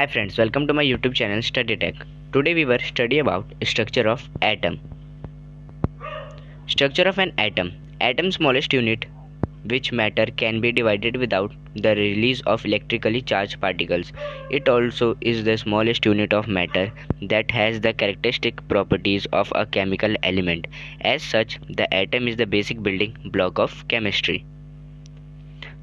Hi friends, welcome to my YouTube channel Study Tech. Today we were study about structure of atom. Structure of an atom. Atom smallest unit which matter can be divided without the release of electrically charged particles. It also is the smallest unit of matter that has the characteristic properties of a chemical element. As such, the atom is the basic building block of chemistry.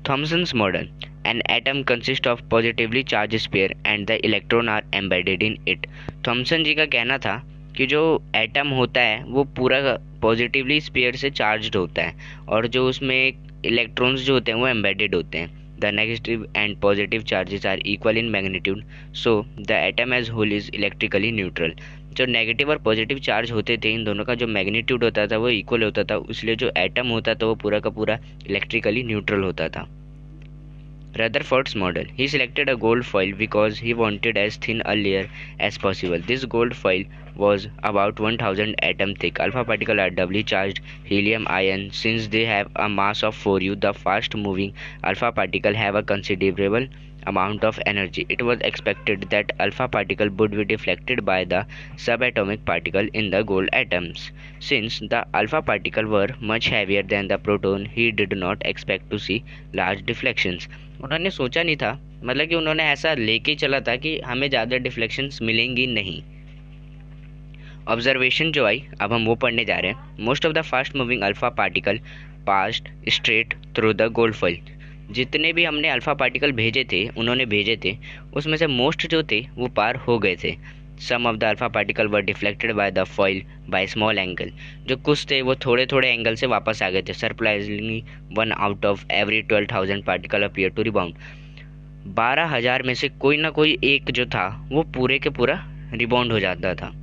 Thomson's model. An atom consists of positively charged sphere and the electron are embedded in it. Thomson ji का कहना था कि जो atom होता है वो पूरा positively sphere से चार्ज्ड होता है और जो उसमें इलेक्ट्रॉन्स जो होते हैं वो एम्बेडेड होते हैं. The negative and positive charges are equal in magnitude, so the atom as whole is electrically neutral. जो नेगेटिव और पॉजिटिव चार्ज होते थे इन दोनों का जो मैग्नीट्यूड होता था वो इक्वल होता था, इसलिए जो एटम होता था वो पूरा का पूरा इलेक्ट्रिकली न्यूट्रल होता था. Rutherford's model. He selected a gold foil because he wanted as thin a layer as possible. This gold foil was about 1000 atom thick. Alpha particles are doubly charged helium ion. Since they have a mass of 4u, the fast moving alpha particle have a considerable amount of energy. It was expected that alpha particle would be deflected by the subatomic particle in the gold atoms. Since the alpha particle were much heavier than the proton, he did not expect to see large deflections. उन्होंने सोचा नहीं था, मतलब कि उन्होंने ऐसा लेके चला था कि हमें ज़्यादा डिफ्लेक्शंस मिलेंगी नहीं. ऑब्जर्वेशन जो आई अब हम वो पढ़ने जा रहे हैं. Most of the fast moving alpha particle passed straight through the gold foil. जितने भी हमने अल्फा पार्टिकल भेजे थे उन्होंने भेजे थे उसमें से मोस्ट जो थे वो पार हो गए थे. Some of the alpha particle were deflected by the foil by small angle. जो कुछ थे वो थोड़े थोड़े एंगल से वापस आ गए थे. Surprisingly 1 out of every 12,000 particle appear to rebound. 12,000 में से कोई ना कोई एक जो था वो पूरे के पूरा रिबाउंड हो जाता था.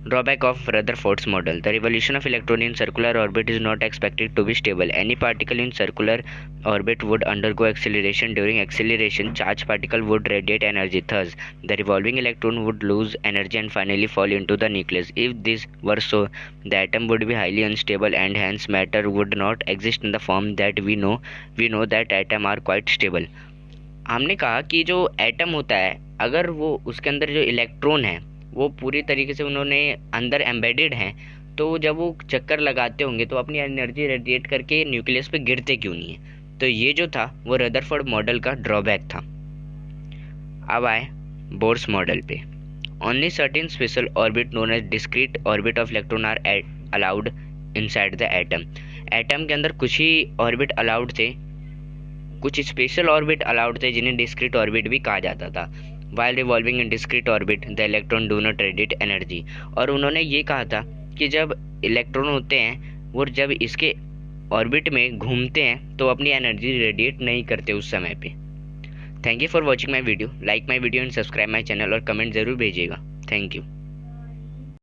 Drawback of Rutherford's model. The revolution of electron in circular orbit is not expected to be stable. Any particle in circular orbit would undergo acceleration. During acceleration, charged particle would radiate energy. Thus, the revolving electron would lose energy and finally fall into the nucleus. If this were so, the atom would be highly unstable and hence matter would not exist in the form that we know. We know that atoms are quite stable. हमने कहा कि जो atom होता है अगर वो उसके अंदर जो इलेक्ट्रॉन है वो पूरी तरीके से उन्होंने अंदर एम्बेडेड हैं, तो जब वो चक्कर लगाते होंगे तो अपनी एनर्जी रेडिएट करके न्यूक्लियस पे गिरते क्यों नहीं है. तो ये जो था वो रदरफोर्ड मॉडल का ड्रॉबैक था. अब आए बोर्स मॉडल पे. Only certain special orbit known as discrete orbit of electron are allowed inside the atom. Atom के अंदर कुछ ही ऑर्बिट अलाउड थे, कुछ स्पेशल ऑर्बिट अलाउड थे जिन्हें डिस्क्रीट ऑर्बिट भी कहा जाता था. While revolving in discrete orbit, the electron do not radiate energy. और उन्होंने ये कहा था कि जब इलेक्ट्रॉन होते हैं वो जब इसके ऑर्बिट में घूमते हैं तो अपनी एनर्जी रेडिएट नहीं करते उस समय पे. Thank you for watching my video. Like my video and subscribe my channel और कमेंट ज़रूर भेजिएगा. Thank you.